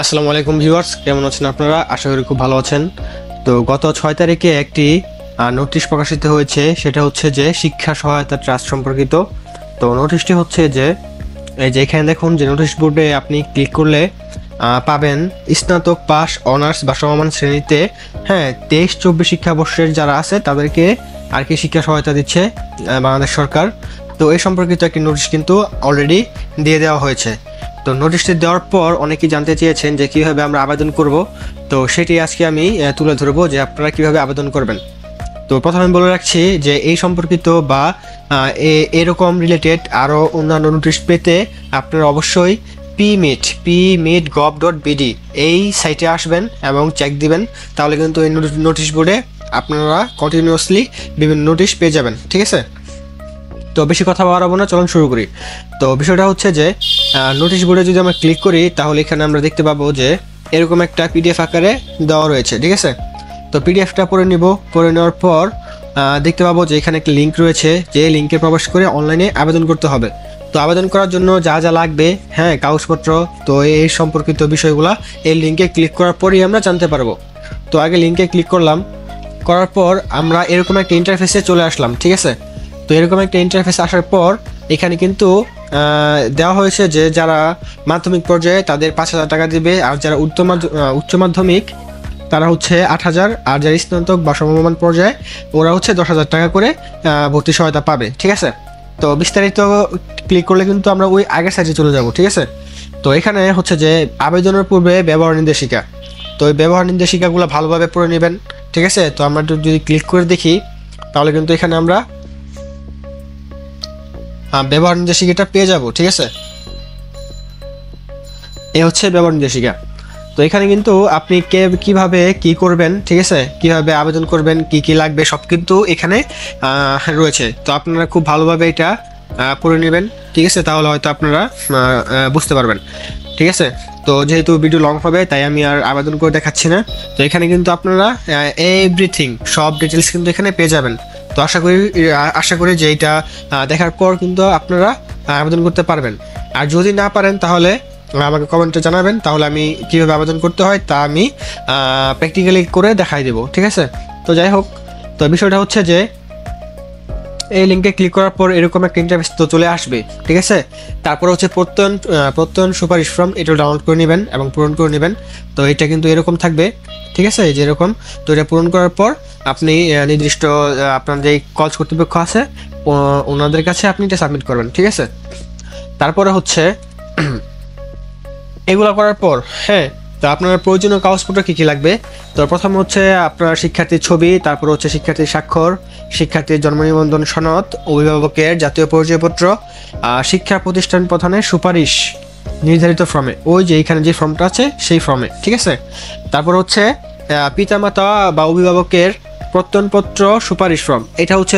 আসসালামু আলাইকুম ভিউয়ার্স, কেমন আছেন আপনারা? আশা করি খুব ভালো আছেন। তো গত 6 তারিখে একটি নোটিশ প্রকাশিত হয়েছে, সেটা হচ্ছে যে শিক্ষা সহায়তা ট্রাস্ট সম্পর্কিত। তো নোটিশটি হচ্ছে যে এই যে এখানে দেখুন যে নোটিশ বোর্ডে আপনি ক্লিক করলে পাবেন স্নাতক পাস, অনার্স বা সমমান শ্রেণীতে 23-24 শিক্ষাবর্ষের যারা আছে তাদেরকে আর কি শিক্ষা সহায়তা দিচ্ছে বাংলাদেশ সরকার। তো এই সম্পর্কিত একটি নোটিশ কিন্তু অলরেডি দিয়ে দেওয়া হয়েছে। তো নোটিশটি দেওয়ার পর অনেকেই জানতে চেয়েছেন যে কীভাবে আমরা আবেদন করব। তো সেটি আজকে আমি তুলে ধরবো যে আপনারা কীভাবে আবেদন করবেন। তো প্রথমে বলে রাখছি যে এই সম্পর্কিত বা এরকম রিলেটেড আরও অন্যান্য নোটিশ পেতে আপনারা অবশ্যই pmit.gov.bd এই সাইটে আসবেন এবং চেক দিবেন, তাহলে কিন্তু এই নোটিশ বোর্ডে আপনারা কন্টিনিউয়াসলি বিভিন্ন নোটিশ পেয়ে যাবেন। ঠিক আছে, তো বেশি কথা বাড়াবো না, চলুন শুরু করি। তো বিষয়টা হচ্ছে যে নোটিশ বোর্ডে যদি আমরা ক্লিক করি তাহলে এখানে আমরা দেখতে পাবো যে এরকম একটা পিডিএফ আকারে দেওয়া রয়েছে। ঠিক আছে, তো পিডিএফটা পড়ে নেওয়ার পর দেখতে পাবো যে এখানে একটা লিঙ্ক রয়েছে, যে লিঙ্কে প্রবেশ করে অনলাইনে আবেদন করতে হবে। তো আবেদন করার জন্য যা যা লাগবে, কাগজপত্র, তো এই সম্পর্কিত বিষয়গুলো এই লিঙ্কে ক্লিক করার পরেই আমরা জানতে পারবো। তো আগে লিঙ্কে ক্লিক করার পর আমরা এরকম একটা ইন্টারফেসে চলে আসলাম। ঠিক আছে, তো এরকম একটা ইন্টারফেস আসার পর এখানে কিন্তু দেওয়া হয়েছে যে যারা মাধ্যমিক পর্যায়ে তাদের 5,000 টাকা দিবে, আর যারা উচ্চ মাধ্যমিক তারা হচ্ছে 8,000, আর যারা স্নাতক বা সমমান পর্যায়ে ওরা হচ্ছে 10,000 টাকা করে ভর্তি সহায়তা পাবে। ঠিক আছে, তো বিস্তারিত ক্লিক করলে কিন্তু আমরা ওই আগের সাইডে চলে যাব। ঠিক আছে, তো এখানে হচ্ছে যে আবেদনের পূর্বে ব্যবহার নির্দেশিকা, তো এই ব্যবহার নির্দেশিকাগুলো ভালোভাবে পড়ে নেবেন। ঠিক আছে, তো আমরা যদি ক্লিক করে দেখি তাহলে কিন্তু এখানে আমরা ব্যবহার নির্দেশিকাটা পেয়ে যাব। ঠিক আছে, এ হচ্ছে ব্যবহার নির্দেশিকা। তো এখানে কিন্তু আপনি কিভাবে কি করবেন, ঠিক আছে, কিভাবে আবেদন করবেন, কি কি লাগবে সব কিন্তু এখানে রয়েছে। তো আপনারা খুব ভালোভাবে এটা পড়ে নেবেন। ঠিক আছে, তাহলে হয়তো আপনারা বুঝতে পারবেন। ঠিক আছে, তো যেহেতু ভিডিও লং হবে তাই আমি আর আবেদন করে দেখাচ্ছি না। তো এখানে কিন্তু আপনারা এভরিথিং সব ডিটেলস কিন্তু এখানে পেয়ে যাবেন। তো আশা করি যে এটা দেখার পর কিন্তু আপনারা আবেদন করতে পারবেন। আর যদি না পারেন তাহলে আমাকে কমেন্টে জানাবেন, তাহলে আমি কীভাবে আবেদন করতে হয় তা আমি প্র্যাকটিক্যালি করে দেখাই দেবো। ঠিক আছে, তো যাই হোক, তো বিষয়টা হচ্ছে যে এই লিঙ্কে ক্লিক করার পর এরকম একটা ইন্টারফেস তো চলে আসবে। ঠিক আছে, তারপর হচ্ছে প্রত্যয়ন সুপারিশ ফর্ম, এটা ডাউনলোড করে নেবেন এবং পূরণ করে নেবেন। তো এটা কিন্তু এরকম থাকবে। ঠিক আছে, যে এরকম, তো এটা পূরণ করার পর আপনি নির্দিষ্ট আপনার যে কলেজ কর্তৃপক্ষ আছে ওনাদের কাছে আপনি এটা সাবমিট করবেন। ঠিক আছে, তারপরে হচ্ছে এগুলো করার পর তো আপনার প্রয়োজনীয় কাগজপত্র কী কী লাগবে। তো প্রথম হচ্ছে আপনার শিক্ষার্থীর ছবি, তারপর হচ্ছে শিক্ষার্থীর স্বাক্ষর, শিক্ষার্থীর জন্ম নিবন্ধন সনদ, অভিভাবকের জাতীয় পরিচয়পত্র, শিক্ষা প্রতিষ্ঠান প্রধানের সুপারিশ নির্ধারিত ফর্মে, ওই যে এখানে যে ফর্মটা আছে সেই ফর্মে। ঠিক আছে, তারপর হচ্ছে পিতামাতা বা অভিভাবকের প্রত্যয়নপত্র সুপারিশ ফর্ম, এটা হচ্ছে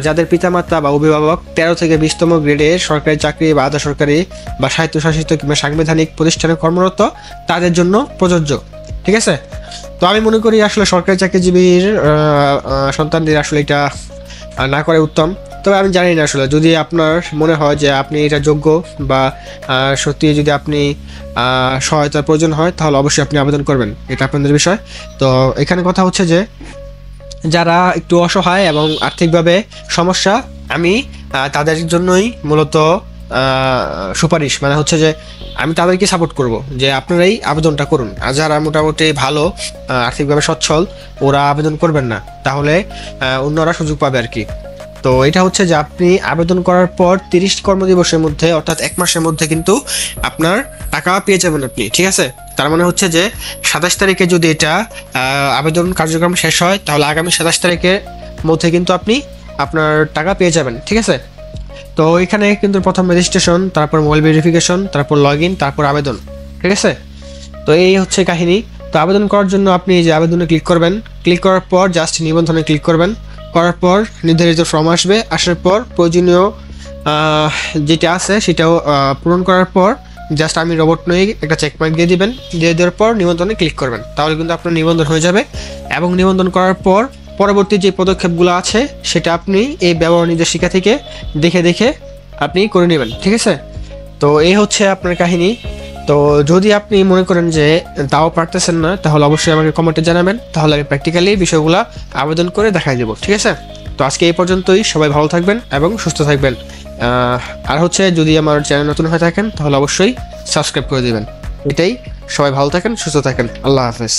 যাদের পিতামাতা বা অভিভাবক 13 থেকে 20তম গ্রেডের সরকারি চাকরি বা আধা সরকারি বা স্বায়ত্তশাসিত কিংবা সাংবিধানিক প্রতিষ্ঠানে কর্মরত তাদের জন্য প্রযোজ্য। ঠিক আছে, তো আমি মনে করি আসলে সরকারি চাকরিজীবীর সন্তানদের আসলে এটা না করে উত্তম। তবে আমি জানি না, আসলে যদি আপনার মনে হয় যে আপনি এটা যোগ্য বা সত্যি যদি আপনি সহায়তার প্রয়োজন হয় তাহলে অবশ্যই আপনি আবেদন করবেন, এটা আপনাদের বিষয়। তো এখানে কথা হচ্ছে যে যারা একটু অসহায় এবং আর্থিকভাবে সমস্যা, আমি তাদের জন্যই মূলত সুপারিশ, মানে হচ্ছে যে আমি তাদেরকে সাপোর্ট করব যে আপনারাই আবেদনটা করুন। আর যারা মোটামুটি ভালো আর্থিকভাবে সচ্ছল ওরা আবেদন করবেন না, তাহলে অন্যরা সুযোগ পাবে আর কি। তো এটা হচ্ছে যে আপনি আবেদন করার পর 30 কর্মদিবসের মধ্যে, অর্থাৎ 1 মাসের মধ্যে কিন্তু আপনার টাকা পেয়ে যাবেন আপনি। ঠিক আছে, তার মানে হচ্ছে যে 27 তারিখে যদি এটা আবেদন কার্যক্রম শেষ হয় তাহলে আগামী 27 তারিখের মধ্যে কিন্তু আপনি আপনার টাকা পেয়ে যাবেন। ঠিক আছে, তো এখানে কিন্তু প্রথম রেজিস্ট্রেশন, তারপর মোবাইল ভেরিফিকেশন, তারপর লগ ইন, তারপর আবেদন। ঠিক আছে, তো এই হচ্ছে কাহিনী। তো আবেদন করার জন্য আপনি যে আবেদনে ক্লিক করবেন, ক্লিক করার পর জাস্ট নিবন্ধনে ক্লিক করবেন, করার পর নির্ধারিত ফর্ম আসবে, আসার পর প্রয়োজনীয় যেটা আছে সেটাও পূরণ করার পর জাস্ট আমি রোবট নই একটা চেকমার্ক দিয়ে দিবেন, দিয়ে দেওয়ার পর নিবন্ধনে ক্লিক করবেন, তাহলে কিন্তু আপনার নিবন্ধন হয়ে যাবে। এবং নিবন্ধন করার পর পরবর্তী যে পদক্ষেপগুলো আছে সেটা আপনি এই ব্যবহার নির্দেশিকা থেকে দেখে আপনি করে নেবেন। ঠিক আছে, তো এই হচ্ছে আপনার কাহিনী। তো যদি আপনি মনে করেন যে তাও পারতেছেন না, তাহলে অবশ্যই আমাকে কমেন্টে জানাবেন, তাহলে আমি প্র্যাকটিক্যালি বিষয়গুলো আবেদন করে দেখাই দেবো। ঠিক আছে, তো আজকে এই পর্যন্তই। সবাই ভালো থাকবেন এবং সুস্থ থাকবেন। আর হচ্ছে যদি আমার চ্যানেল নতুন হয়ে থাকেন তাহলে অবশ্যই সাবস্ক্রাইব করে দিবেন। এটাই, সবাই ভালো থাকেন, সুস্থ থাকেন, আল্লাহ হাফেজ।